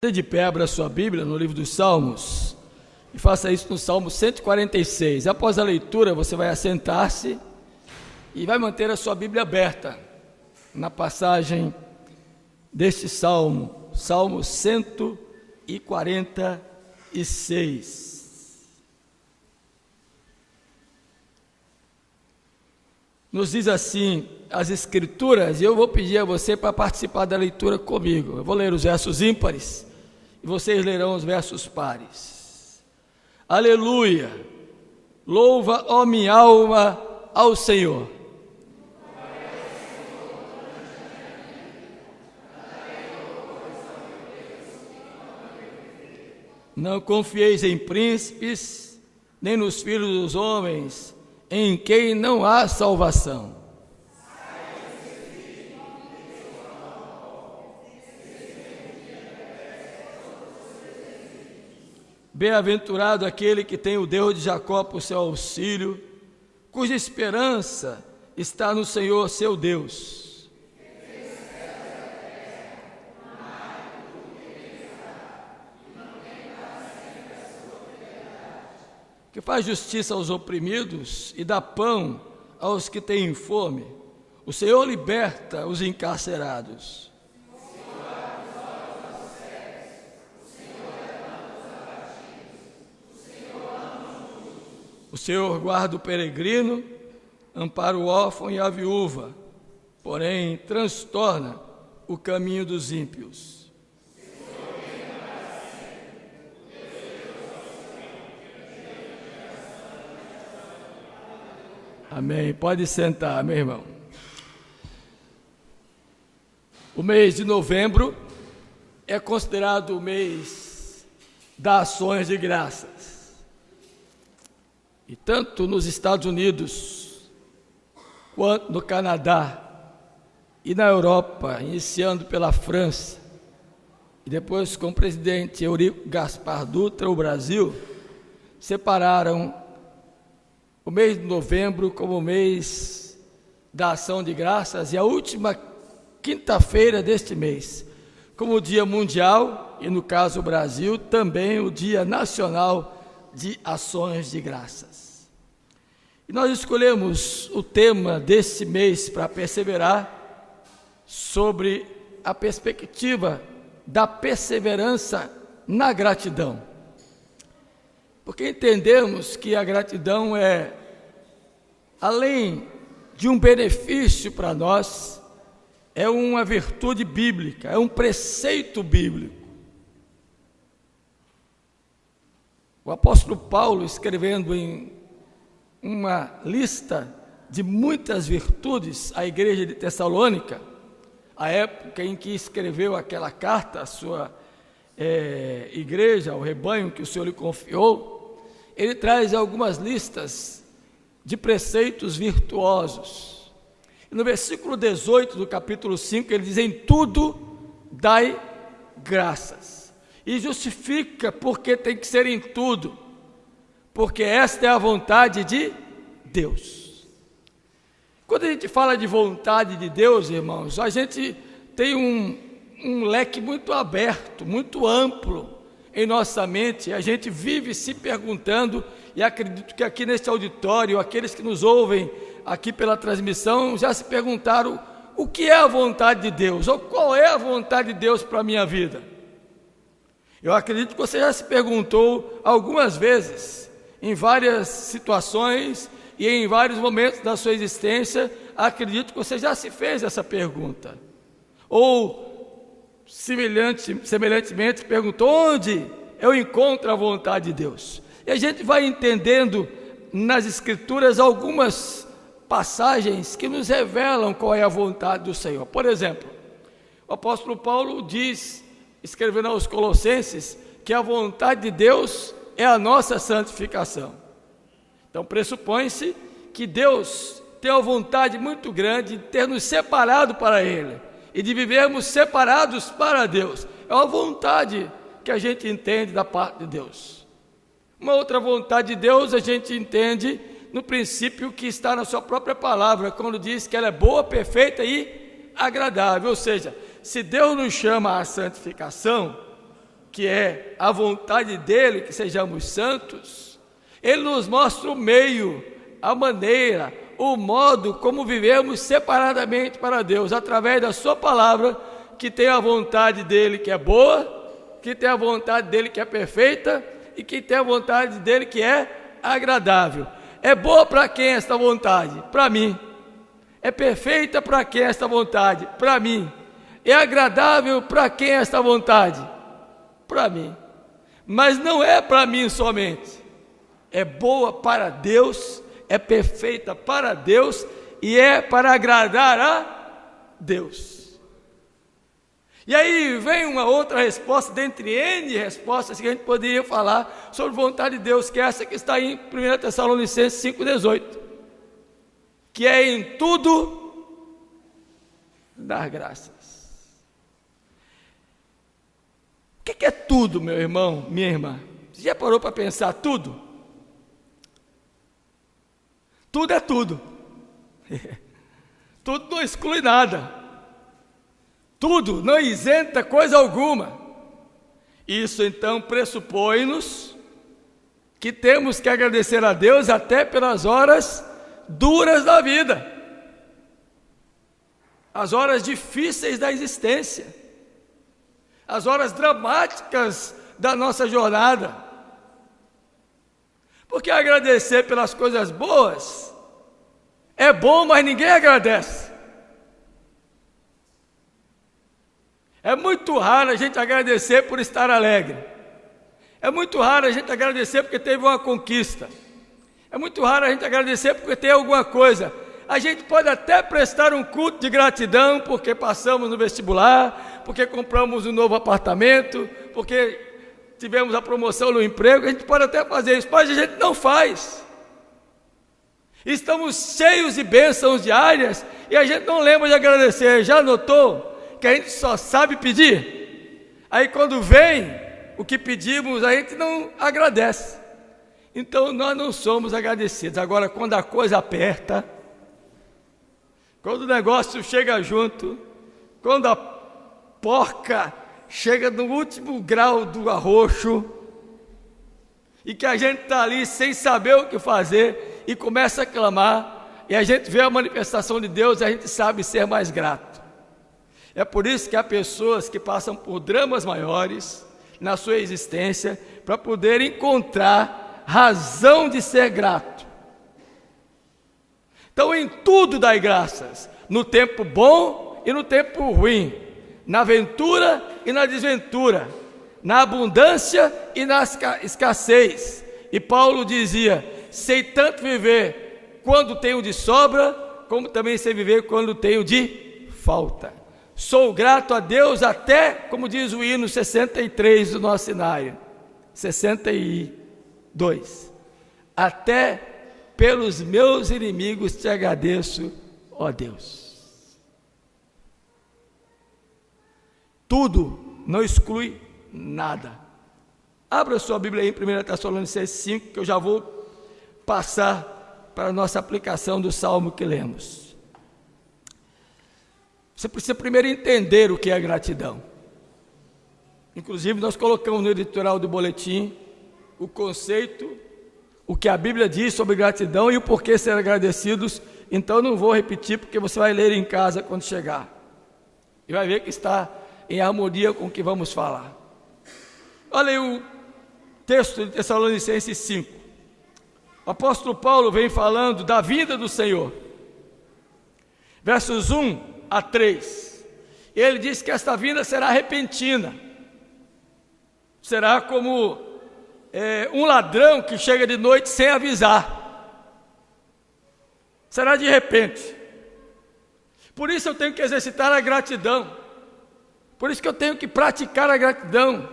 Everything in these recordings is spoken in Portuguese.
De pé, abra sua Bíblia no livro dos Salmos e faça isso no Salmo 146. Após a leitura, você vai assentar-se e vai manter a sua Bíblia aberta na passagem deste Salmo, Salmo 146. Nos diz assim as Escrituras, e eu vou pedir a você para participar da leitura comigo. Eu vou ler os versos ímpares e vocês lerão os versos pares. Aleluia! Louva, ó minha alma, ao Senhor. Não confieis em príncipes, nem nos filhos dos homens, em quem não há salvação. Bem-aventurado aquele que tem o Deus de Jacó por seu auxílio, cuja esperança está no Senhor seu Deus. Que faz justiça aos oprimidos e dá pão aos que têm fome. O Senhor liberta os encarcerados. O Senhor guarda o peregrino, ampara o órfão e a viúva, porém transtorna o caminho dos ímpios. Amém. Pode sentar, meu irmão. O mês de novembro é considerado o mês das ações de graças. E tanto nos Estados Unidos, quanto no Canadá e na Europa, iniciando pela França, e depois com o presidente Eurico Gaspar Dutra, o Brasil, separaram o mês de novembro como o mês da ação de graças e a última quinta-feira deste mês, como o Dia Mundial, e no caso o Brasil, também o Dia Nacional de Ações de Graças. E nós escolhemos o tema desse mês para perseverar sobre a perspectiva da perseverança na gratidão. Porque entendemos que a gratidão é, além de um benefício para nós, é uma virtude bíblica, é um preceito bíblico. O apóstolo Paulo, escrevendo em uma lista de muitas virtudes à igreja de Tessalônica, a época em que escreveu aquela carta à sua igreja, ao rebanho que o Senhor lhe confiou, ele traz algumas listas de preceitos virtuosos. E no versículo 18 do capítulo 5, ele diz: em tudo dai graças. E justifica porque tem que ser em tudo, porque esta é a vontade de Deus. Quando a gente fala de vontade de Deus, irmãos, a gente tem um leque muito aberto, muito amplo em nossa mente. A gente vive se perguntando, e acredito que aqui neste auditório, aqueles que nos ouvem aqui pela transmissão, já se perguntaram o que é a vontade de Deus, ou qual é a vontade de Deus para a minha vida. Eu acredito que você já se perguntou algumas vezes, em várias situações e em vários momentos da sua existência. Acredito que você já se fez essa pergunta. Ou, semelhantemente, perguntou: onde eu encontro a vontade de Deus? E a gente vai entendendo nas Escrituras algumas passagens que nos revelam qual é a vontade do Senhor. Por exemplo, o apóstolo Paulo diz, escrevendo aos Colossenses, que a vontade de Deus é a nossa santificação. Então pressupõe-se que Deus tem uma vontade muito grande de ter nos separado para Ele e de vivermos separados para Deus. É uma vontade que a gente entende da parte de Deus. Uma outra vontade de Deus a gente entende no princípio que está na sua própria palavra, quando diz que ela é boa, perfeita e agradável. Ou seja, se Deus nos chama à santificação, que é a vontade dele, que sejamos santos, ele nos mostra o meio, a maneira, o modo como vivemos separadamente para Deus, através da sua palavra, que tem a vontade dele que é boa, que tem a vontade dele que é perfeita e que tem a vontade dele que é agradável. É boa para quem esta vontade? Para mim. É perfeita para quem esta vontade? Para mim. É agradável para quem esta vontade? Para mim. Mas não é para mim somente. É boa para Deus, é perfeita para Deus e é para agradar a Deus. E aí vem uma outra resposta, dentre N respostas que a gente poderia falar sobre vontade de Deus, que é essa que está em 1 Tessalonicenses 5,18, que é em tudo dar graças. O que é tudo, meu irmão, minha irmã? Você já parou para pensar tudo? Tudo é tudo. Tudo não exclui nada. Tudo, não isenta coisa alguma. Isso então pressupõe-nos que temos que agradecer a Deus até pelas horas duras da vida, as horas difíceis da existência, as horas dramáticas da nossa jornada. Porque agradecer pelas coisas boas é bom, mas ninguém agradece. É muito raro a gente agradecer por estar alegre. É muito raro a gente agradecer porque teve uma conquista. É muito raro a gente agradecer porque tem alguma coisa. A gente pode até prestar um culto de gratidão porque passamos no vestibular, porque compramos um novo apartamento, porque tivemos a promoção no emprego. A gente pode até fazer isso, mas a gente não faz. Estamos cheios de bênçãos diárias e a gente não lembra de agradecer. Já notou que a gente só sabe pedir? Aí quando vem o que pedimos, a gente não agradece. Então nós não somos agradecidos. Agora, quando a coisa aperta, quando o negócio chega junto, quando a porca chega no último grau do arroxo, e que a gente está ali sem saber o que fazer, e começa a clamar, e a gente vê a manifestação de Deus, e a gente sabe ser mais grato. É por isso que há pessoas que passam por dramas maiores na sua existência para poder encontrar razão de ser grato. Então, em tudo dai graças, no tempo bom e no tempo ruim, na ventura e na desventura, na abundância e na escassez. E Paulo dizia: sei tanto viver quando tenho de sobra, como também sei viver quando tenho de falta. Sou grato a Deus até, como diz o hino 63 do nosso cenário, 62, até pelos meus inimigos te agradeço, ó Deus. Tudo não exclui nada. Abra sua Bíblia aí em 1 Tessalonicenses 5, que eu já vou passar para a nossa aplicação do salmo que lemos. Você precisa primeiro entender o que é gratidão. Inclusive, nós colocamos no editorial do boletim o conceito, o que a Bíblia diz sobre gratidão e o porquê ser agradecidos. Então, não vou repetir, porque você vai ler em casa quando chegar. E vai ver que está em harmonia com o que vamos falar. Olha aí o texto de Tessalonicenses 5. O apóstolo Paulo vem falando da vinda do Senhor. Versos 1 a 3, ele diz que esta vinda será repentina, será como um ladrão que chega de noite sem avisar, será de repente. Por isso eu tenho que exercitar a gratidão, por isso que eu tenho que praticar a gratidão,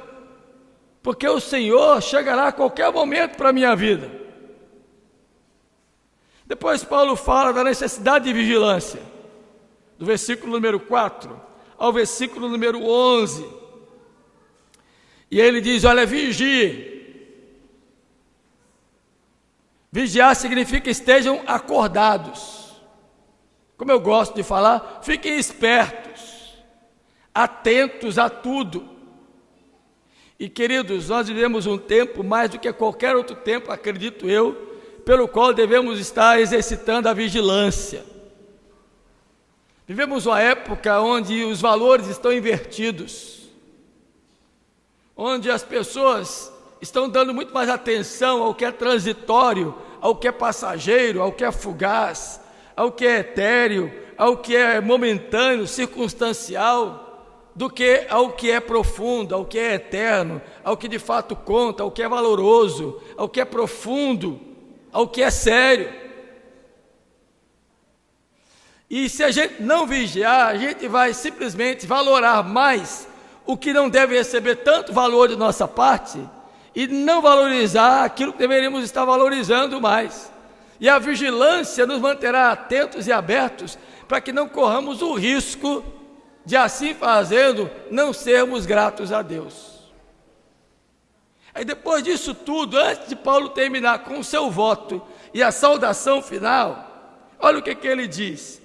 porque o Senhor chegará a qualquer momento para a minha vida. Depois Paulo fala da necessidade de vigilância, do versículo número 4 ao versículo número 11, e ele diz: olha, vigie. Vigiar significa estejam acordados. Como eu gosto de falar, fiquem espertos, atentos a tudo. E, queridos, nós vivemos um tempo, mais do que qualquer outro tempo, acredito eu, pelo qual devemos estar exercitando a vigilância. Vivemos uma época onde os valores estão invertidos, onde as pessoas estão dando muito mais atenção ao que é transitório, ao que é passageiro, ao que é fugaz, ao que é etéreo, ao que é momentâneo, circunstancial, do que ao que é profundo, ao que é eterno, ao que de fato conta, ao que é valoroso, ao que é profundo, ao que é sério. E se a gente não vigiar, a gente vai simplesmente valorar mais o que não deve receber tanto valor de nossa parte e não valorizar aquilo que deveríamos estar valorizando mais. E a vigilância nos manterá atentos e abertos para que não corramos o risco de, assim fazendo, não sermos gratos a Deus. Aí depois disso tudo, antes de Paulo terminar com o seu voto e a saudação final, olha o que ele diz: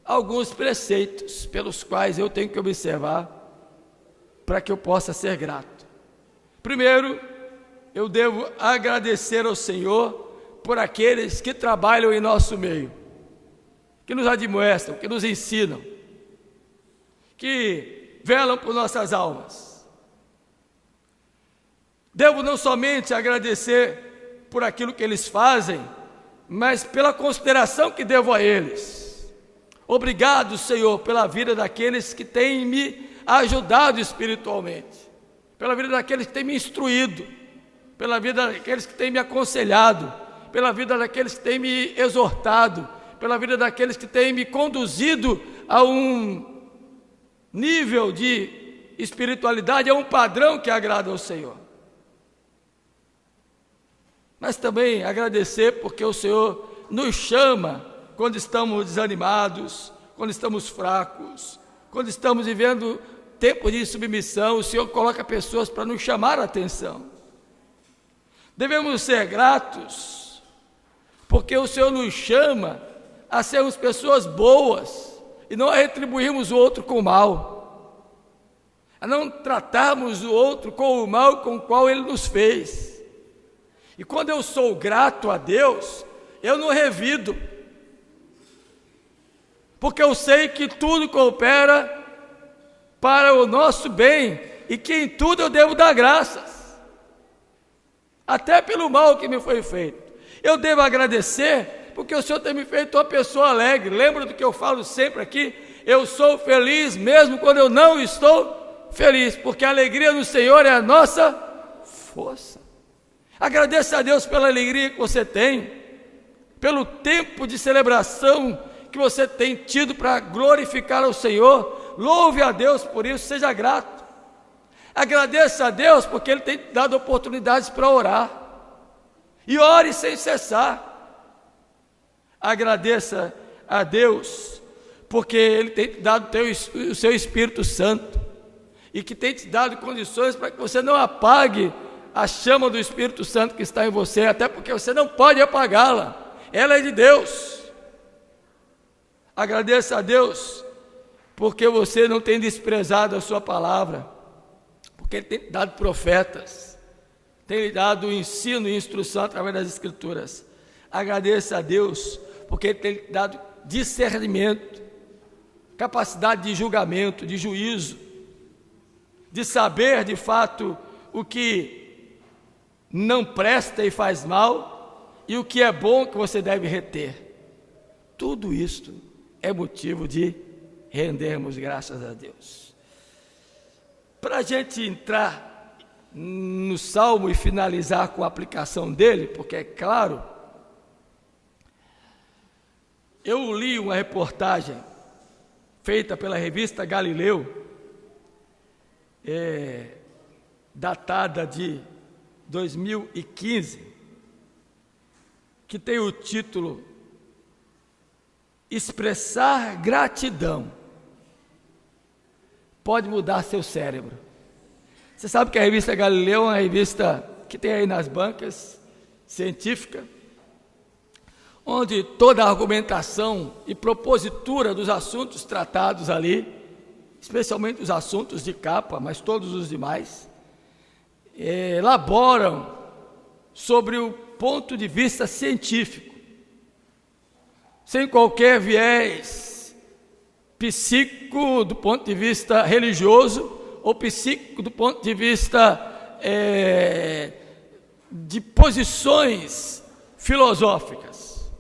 alguns preceitos pelos quais eu tenho que observar para que eu possa ser grato. Primeiro, eu devo agradecer ao Senhor por aqueles que trabalham em nosso meio, que nos admoestam, que nos ensinam, que velam por nossas almas. Devo não somente agradecer por aquilo que eles fazem, mas pela consideração que devo a eles. Obrigado, Senhor, pela vida daqueles que têm me ajudado espiritualmente, pela vida daqueles que têm me instruído, pela vida daqueles que têm me aconselhado, pela vida daqueles que têm me exortado, pela vida daqueles que têm me conduzido a um nível de espiritualidade, a um padrão que agrada ao Senhor. Mas também agradecer porque o Senhor nos chama quando estamos desanimados, quando estamos fracos, quando estamos vivendo tempo de submissão. O Senhor coloca pessoas para nos chamar a atenção. Devemos ser gratos porque o Senhor nos chama a sermos pessoas boas e não a retribuirmos o outro com o mal, a não tratarmos o outro com o mal com o qual Ele nos fez. E quando eu sou grato a Deus, eu não revido, porque eu sei que tudo coopera para o nosso bem e que em tudo eu devo dar graças, até pelo mal que me foi feito. Eu devo agradecer porque o Senhor tem me feito uma pessoa alegre. Lembra do que eu falo sempre aqui? Eu sou feliz mesmo quando eu não estou feliz, porque a alegria do Senhor é a nossa força. Agradeça a Deus pela alegria que você tem, pelo tempo de celebração que você tem tido para glorificar ao Senhor. Louve a Deus por isso, seja grato. Agradeça a Deus porque Ele tem dado oportunidades para orar, e ore sem cessar. Agradeça a Deus porque Ele tem te dado o seu Espírito Santo, e que tem te dado condições para que você não apague a chama do Espírito Santo que está em você, até porque você não pode apagá-la, ela é de Deus. Agradeça a Deus porque você não tem desprezado a sua palavra, porque Ele tem te dado profetas, tem lhe dado ensino e instrução através das Escrituras. Agradeça a Deus porque Ele tem lhe dado discernimento, capacidade de julgamento, de juízo, de saber de fato o que não presta e faz mal, e o que é bom que você deve reter. Tudo isto é motivo de rendermos graças a Deus. Para a gente entrar no Salmo e finalizar com a aplicação dele, porque é claro, eu li uma reportagem feita pela revista Galileu, datada de 2015, que tem o título Expressar Gratidão pode mudar seu cérebro. Você sabe que a revista Galileu é uma revista que tem aí nas bancas, científica, onde toda a argumentação e propositura dos assuntos tratados ali, especialmente os assuntos de capa, mas todos os demais, elaboram sobre o ponto de vista científico, sem qualquer viés psíquico do ponto de vista religioso, ou psíquico do ponto de vista de posições filosóficas.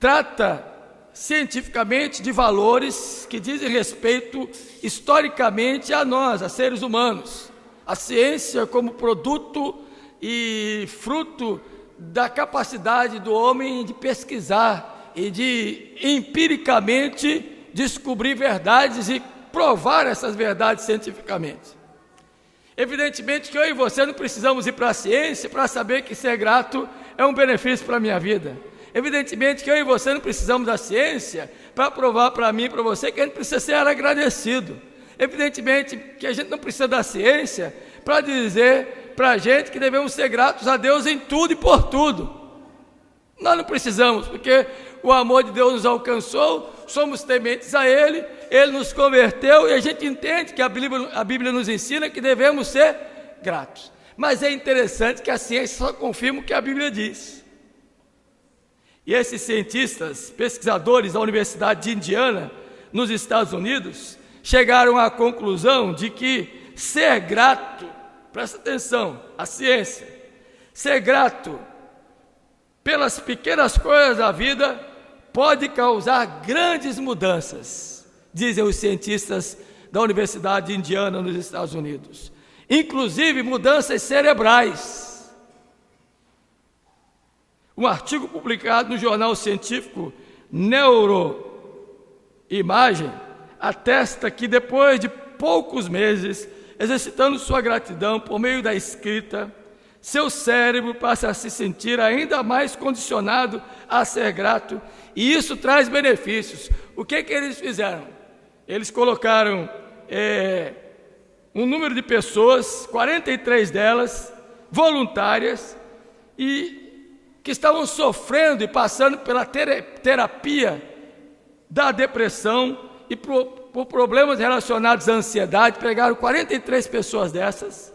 Trata cientificamente de valores que dizem respeito historicamente a nós, a seres humanos. A ciência como produto e fruto da capacidade do homem de pesquisar e de empiricamente descobrir verdades e provar essas verdades cientificamente. Evidentemente que eu e você não precisamos ir para a ciência para saber que ser grato é um benefício para a minha vida. Evidentemente que eu e você não precisamos da ciência para provar para mim e para você que a gente precisa ser agradecido. Evidentemente que a gente não precisa da ciência para dizer para a gente que devemos ser gratos a Deus em tudo e por tudo. Nós não precisamos, porque o amor de Deus nos alcançou, somos tementes a Ele, Ele nos converteu e a gente entende que a Bíblia nos ensina que devemos ser gratos. Mas é interessante que a ciência só confirma o que a Bíblia diz. E esses cientistas, pesquisadores da Universidade de Indiana, nos Estados Unidos, chegaram à conclusão de que ser grato, presta atenção, a ciência, ser grato pelas pequenas coisas da vida pode causar grandes mudanças, dizem os cientistas da Universidade de Indiana nos Estados Unidos, inclusive mudanças cerebrais. Um artigo publicado no jornal científico Neuroimagem atesta que depois de poucos meses, exercitando sua gratidão por meio da escrita, seu cérebro passa a se sentir ainda mais condicionado a ser grato, e isso traz benefícios. O que eles fizeram? Eles colocaram um número de pessoas, 43 delas, voluntárias, e que estavam sofrendo e passando pela terapia da depressão e por problemas relacionados à ansiedade. Pegaram 43 pessoas dessas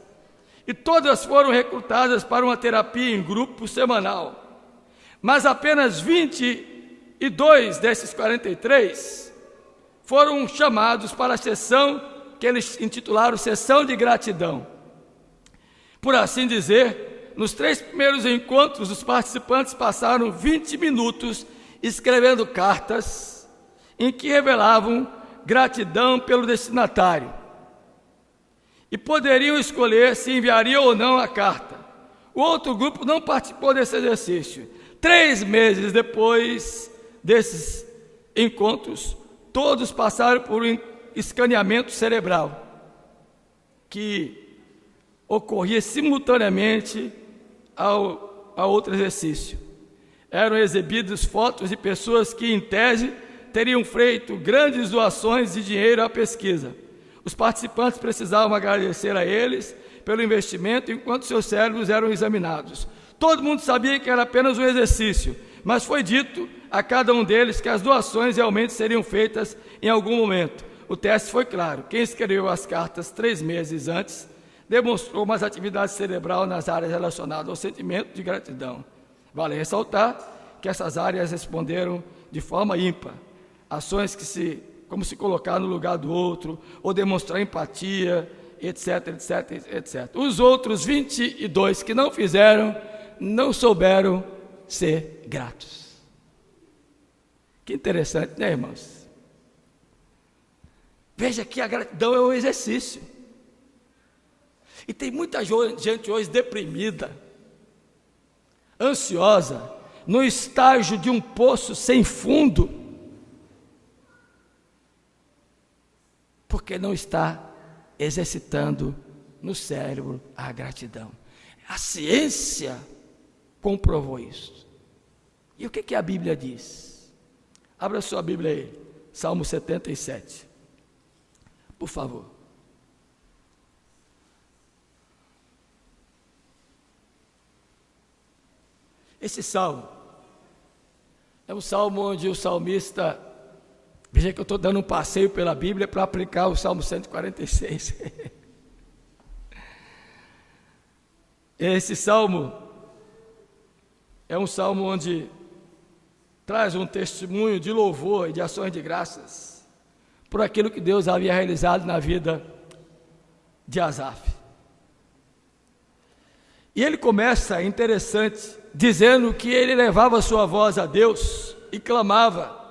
e todas foram recrutadas para uma terapia em grupo semanal. Mas apenas 22 desses 43 foram chamados para a sessão que eles intitularam Sessão de Gratidão. Por assim dizer, nos 3 primeiros encontros, os participantes passaram 20 minutos escrevendo cartas em que revelavam gratidão pelo destinatário. E poderiam escolher se enviariam ou não a carta. O outro grupo não participou desse exercício. 3 meses depois desses encontros, todos passaram por um escaneamento cerebral que ocorria simultaneamente ao outro exercício. Eram exibidas fotos de pessoas que, em tese, teriam feito grandes doações de dinheiro à pesquisa. Os participantes precisavam agradecer a eles pelo investimento enquanto seus cérebros eram examinados. Todo mundo sabia que era apenas um exercício, mas foi dito a cada um deles que as doações realmente seriam feitas em algum momento. O teste foi claro. Quem escreveu as cartas 3 meses antes demonstrou mais atividade cerebral nas áreas relacionadas ao sentimento de gratidão. Vale ressaltar que essas áreas responderam de forma ímpar. Ações como se colocar no lugar do outro, ou demonstrar empatia, etc, etc, etc. Os outros 22 que não fizeram, não souberam ser gratos. Que interessante, né, irmãos? Veja que a gratidão é um exercício. E tem muita gente hoje deprimida, ansiosa, no estágio de um poço sem fundo, porque não está exercitando no cérebro a gratidão. A ciência comprovou isso. E o que a Bíblia diz? Abra sua Bíblia aí, Salmo 77, por favor. Esse salmo é um salmo onde o salmista, veja que eu estou dando um passeio pela Bíblia para aplicar o Salmo 146. Esse salmo é um salmo onde traz um testemunho de louvor e de ações de graças por aquilo que Deus havia realizado na vida de Asaf. E ele começa, interessante, dizendo que ele levava sua voz a Deus e clamava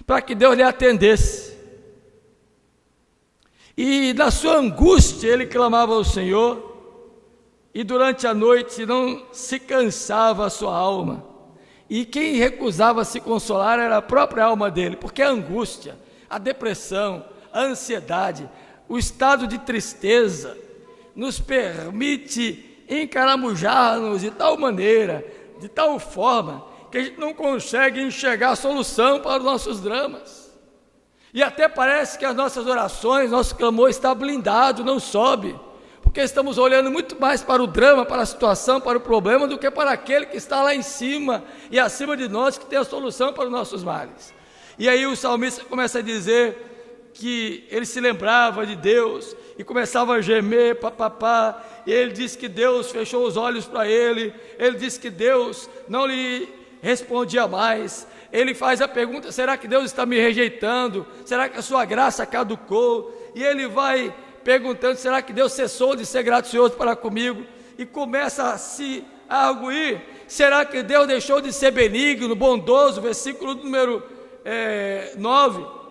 para que Deus lhe atendesse. E na sua angústia ele clamava ao Senhor, e durante a noite não se cansava a sua alma. E quem recusava se consolar era a própria alma dele, porque a angústia, a depressão, a ansiedade, o estado de tristeza nos permite encaramujar-nos de tal maneira, de tal forma, que a gente não consegue enxergar a solução para os nossos dramas. E até parece que as nossas orações, nosso clamor está blindado, não sobe, porque estamos olhando muito mais para o drama, para a situação, para o problema, do que para aquele que está lá em cima e acima de nós, que tem a solução para os nossos males. E aí o salmista começa a dizer que ele se lembrava de Deus e começava a gemer, papapá, e ele disse que Deus fechou os olhos para ele disse que Deus não lhe respondia mais. Ele faz a pergunta: será que Deus está me rejeitando? Será que a sua graça caducou? E ele vai perguntando: será que Deus cessou de ser gracioso para comigo? E começa a se arguir: será que Deus deixou de ser benigno, bondoso? Versículo número 9.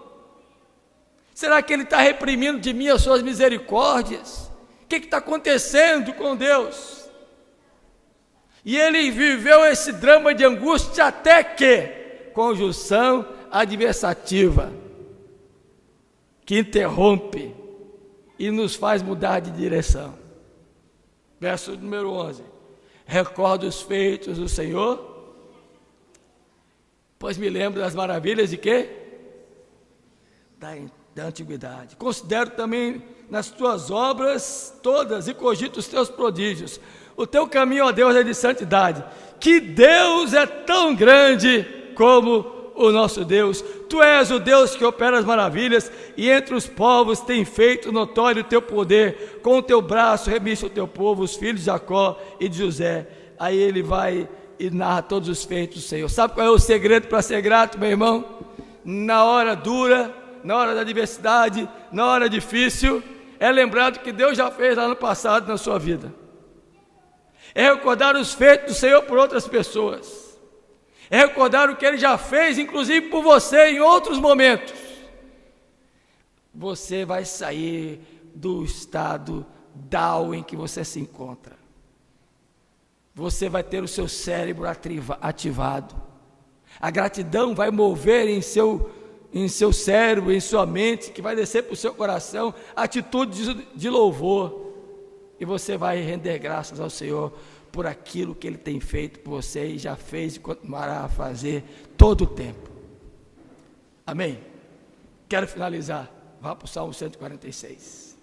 Será que Ele está reprimindo de mim as suas misericórdias? O que está acontecendo com Deus? E ele viveu esse drama de angústia até que conjunção adversativa, que interrompe e nos faz mudar de direção. Verso número 11: recordo os feitos do Senhor, pois me lembro das maravilhas de quê? Da antiguidade. Considero também nas tuas obras todas e cogito os teus prodígios. O teu caminho, ó Deus, é de santidade. Que Deus é tão grande como o nosso Deus. Tu és o Deus que opera as maravilhas, e entre os povos tem feito notório o teu poder. Com o teu braço remiste o teu povo, os filhos de Jacó e de José. Aí ele vai e narra todos os feitos do Senhor. Sabe qual é o segredo para ser grato, meu irmão? Na hora dura, na hora da adversidade, na hora difícil, é lembrar do que Deus já fez lá no passado na sua vida. É recordar os feitos do Senhor por outras pessoas. É recordar o que Ele já fez, inclusive por você, em outros momentos. Você vai sair do estado down em que você se encontra. Você vai ter o seu cérebro ativado. A gratidão vai mover em seu cérebro, em sua mente, que vai descer para o seu coração, atitude de louvor. E você vai render graças ao Senhor por aquilo que Ele tem feito por você e já fez e continuará a fazer todo o tempo. Amém? Quero finalizar. Vá para o Salmo 146.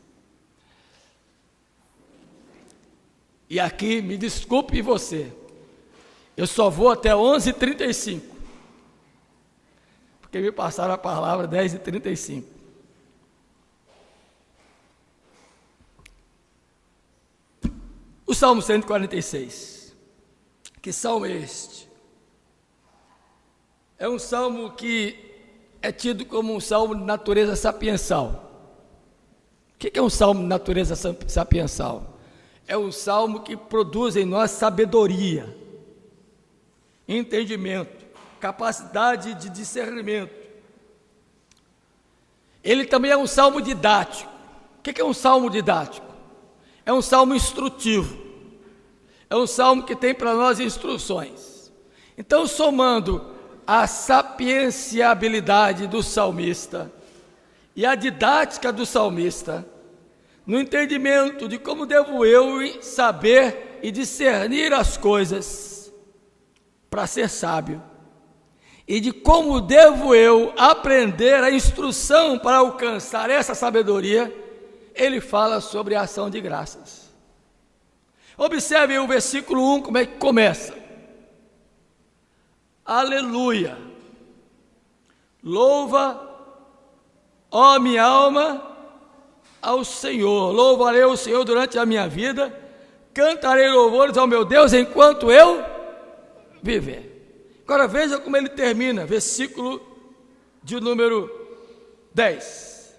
E aqui, me desculpe você, eu só vou até 11h35, porque me passaram a palavra 10h35. O Salmo 146, que salmo é este? É um salmo que é tido como um salmo de natureza sapiensal. O que é um salmo de natureza sapiensal? É um salmo que produz em nós sabedoria, entendimento, capacidade de discernimento. Ele também é um salmo didático. O que é um salmo didático? É um salmo instrutivo, é um salmo que tem para nós instruções. Então, somando a sapienciabilidade do salmista e a didática do salmista, no entendimento de como devo eu saber e discernir as coisas para ser sábio, e de como devo eu aprender a instrução para alcançar essa sabedoria, ele fala sobre a ação de graças. Observe o versículo 1, como é que começa. Aleluia, louva, ó minha alma, ao Senhor. Louvarei o Senhor durante a minha vida, cantarei louvores ao meu Deus enquanto eu viver. Agora veja como ele termina, versículo de número 10.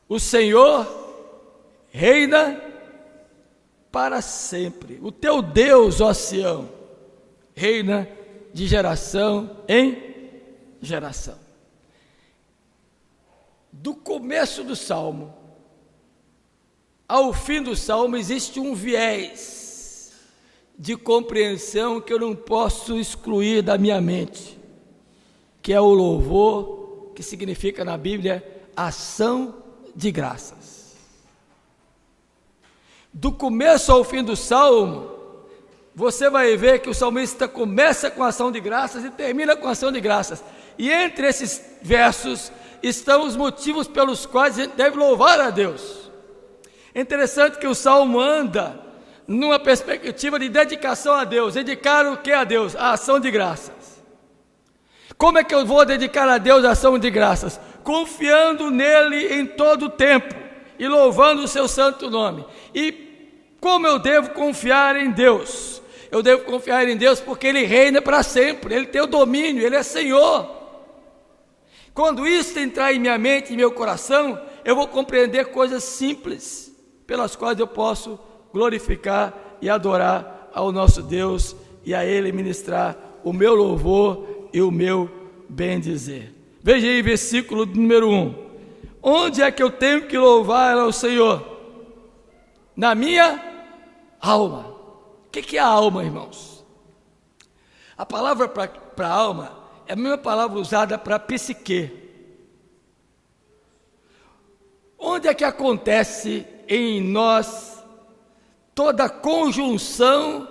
O Senhor reina para sempre. O teu Deus, ó Sião, reina de geração em geração. Do começo do Salmo ao fim do Salmo existe um viés de compreensão que eu não posso excluir da minha mente, que é o louvor, que significa na Bíblia ação de graças. Do começo ao fim do Salmo, você vai ver que o salmista começa com ação de graças e termina com ação de graças. E entre esses versos estão os motivos pelos quais a gente deve louvar a Deus. É interessante que o Salmo anda numa perspectiva de dedicação a Deus. Dedicar o que a Deus? A ação de graças. Como é que eu vou dedicar a Deus a ação de graças? Confiando nele em todo o tempo e louvando o seu santo nome. E como eu devo confiar em Deus? Eu devo confiar em Deus porque Ele reina para sempre, Ele tem o domínio, Ele é Senhor. Quando isso entrar em minha mente e meu coração, eu vou compreender coisas simples, pelas quais eu posso glorificar e adorar ao nosso Deus e a Ele ministrar o meu louvor e o meu bem-dizer. Veja aí versículo número 1. Onde é que eu tenho que louvar ao Senhor? Na minha alma. O que é a alma, irmãos? A palavra para alma é a mesma palavra usada para psique. Onde é que acontece em nós toda a conjunção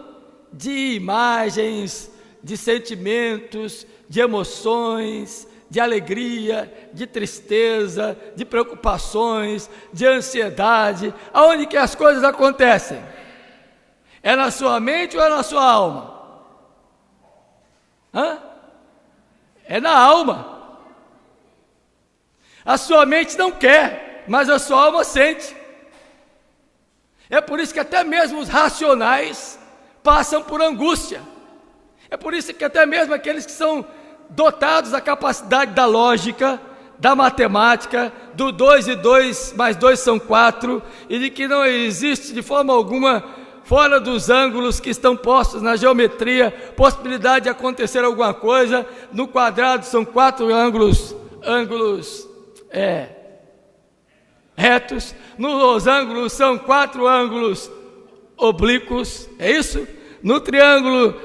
de imagens, de sentimentos, de emoções, de alegria, de tristeza, de preocupações, de ansiedade? Aonde que as coisas acontecem? É na sua mente ou é na sua alma? É na alma. A sua mente não quer, mas a sua alma sente. É por isso que até mesmo os racionais passam por angústia. É por isso que até mesmo aqueles que são dotados da capacidade da lógica, da matemática, do 2 e 2 mais 2 são 4, e de que não existe de forma alguma, fora dos ângulos que estão postos na geometria, possibilidade de acontecer alguma coisa. No quadrado são 4 ângulos retos, nos ângulos são 4 ângulos oblíquos, é isso? No triângulo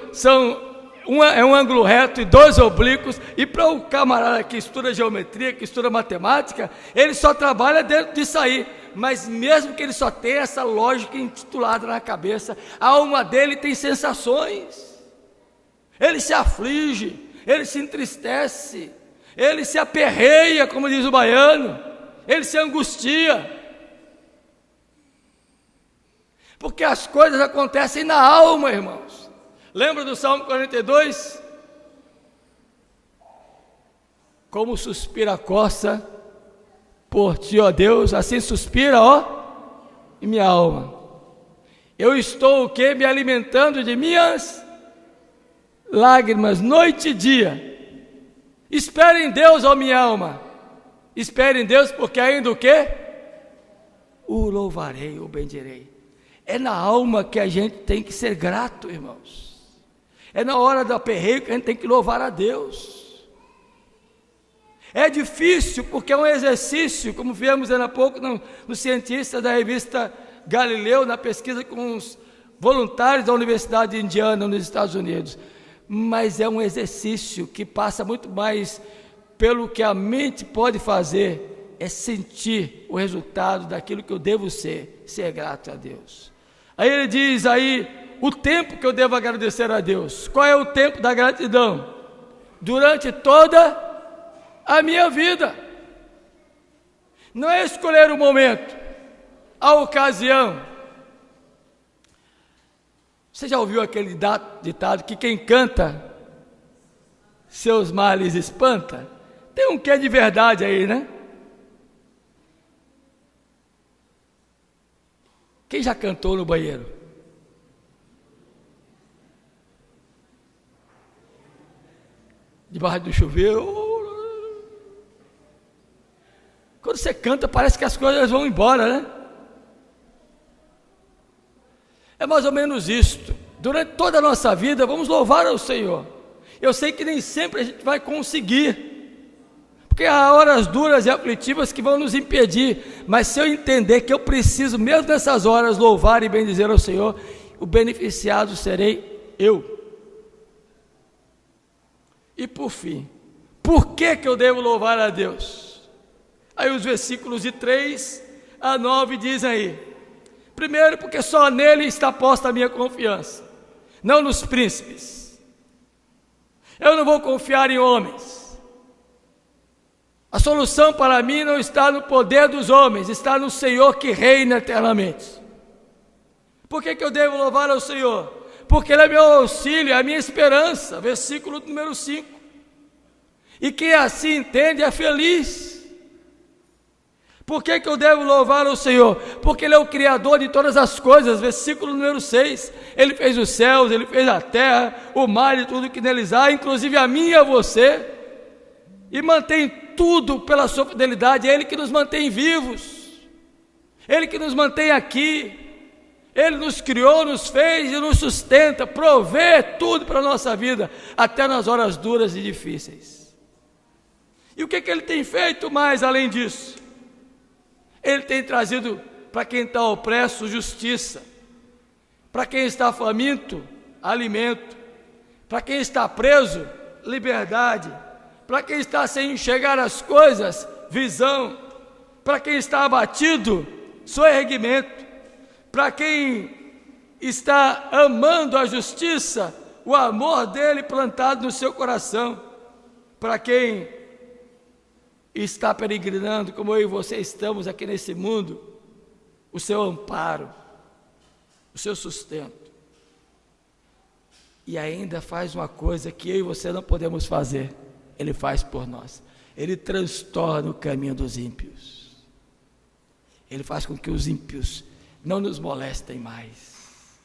é um ângulo reto e 2 oblíquos. E para o camarada que estuda geometria, que estuda matemática, ele só trabalha dentro disso aí. Mas mesmo que ele só tenha essa lógica intitulada na cabeça, a alma dele tem sensações. Ele se aflige, ele se entristece, ele se aperreia, como diz o baiano, ele se angustia. Porque as coisas acontecem na alma, irmãos. Lembra do Salmo 42? Como suspira a coça por ti, ó Deus, assim suspira, ó, em minha alma. Eu estou o quê? Me alimentando de minhas lágrimas, noite e dia. Espere em Deus, ó minha alma. Espere em Deus, porque ainda o quê? O louvarei, o bendirei. É na alma que a gente tem que ser grato, irmãos. É na hora do aperreio que a gente tem que louvar a Deus. É difícil porque é um exercício, como viemos há pouco no cientista da revista Galileu, na pesquisa com os voluntários da Universidade de Indiana, nos Estados Unidos. Mas é um exercício que passa muito mais pelo que a mente pode fazer, é sentir o resultado daquilo que eu devo ser grato a Deus. Aí ele diz aí, o tempo que eu devo agradecer a Deus. Qual é o tempo da gratidão? Durante toda a minha vida. Não é escolher o momento, a ocasião. Você já ouviu aquele ditado que quem canta, seus males espanta? Tem um quê de verdade aí, né? Quem já cantou no banheiro? debaixo do chuveiro. Quando você canta, parece que as coisas vão embora, né? É mais ou menos isto. Durante toda a nossa vida, vamos louvar ao Senhor. Eu sei que nem sempre a gente vai conseguir, porque há horas duras e aflitivas que vão nos impedir, mas se eu entender que eu preciso, mesmo nessas horas, louvar e bendizer ao Senhor, o beneficiado serei eu. E por fim, por que eu devo louvar a Deus? Aí os versículos de 3 a 9 dizem aí: primeiro, porque só nele está posta a minha confiança, não nos príncipes. Eu não vou confiar em homens. A solução para mim não está no poder dos homens, está no Senhor que reina eternamente. Por que eu devo louvar ao Senhor? Porque Ele é meu auxílio, é a minha esperança. Versículo número 5. E quem assim entende é feliz. Por que eu devo louvar ao Senhor? Porque Ele é o Criador de todas as coisas. Versículo número 6. Ele fez os céus, Ele fez a terra, o mar e tudo que neles há, inclusive a mim e a você. E mantém tudo pela sua fidelidade. É Ele que nos mantém vivos. Ele que nos mantém aqui. Ele nos criou, nos fez e nos sustenta, provê tudo para a nossa vida, até nas horas duras e difíceis. E o que Ele tem feito mais além disso? Ele tem trazido para quem está opresso justiça, para quem está faminto, alimento, para quem está preso, liberdade, para quem está sem enxergar as coisas, visão, para quem está abatido, soerguimento, para quem está amando a justiça, o amor dele plantado no seu coração, para quem está peregrinando, como eu e você estamos aqui nesse mundo, o seu amparo, o seu sustento. E ainda faz uma coisa que eu e você não podemos fazer, Ele faz por nós. Ele transtorna o caminho dos ímpios. Ele faz com que os ímpios não nos molestem mais,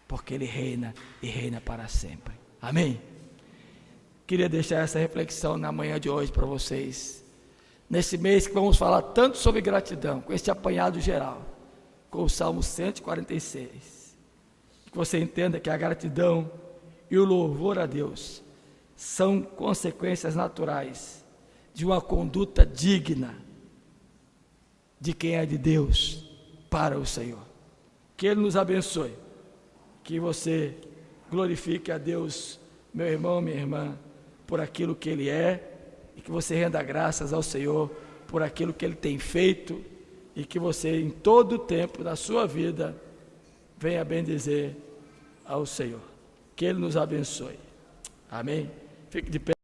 porque Ele reina e reina para sempre. Amém? Queria deixar essa reflexão na manhã de hoje para vocês, nesse mês que vamos falar tanto sobre gratidão, com este apanhado geral, com o Salmo 146, que você entenda que a gratidão e o louvor a Deus são consequências naturais de uma conduta digna de quem é de Deus para o Senhor. Que Ele nos abençoe, que você glorifique a Deus, meu irmão, minha irmã, por aquilo que Ele é, e que você renda graças ao Senhor por aquilo que Ele tem feito, e que você em todo o tempo da sua vida venha bendizer ao Senhor. Que Ele nos abençoe. Amém? Fique de pé.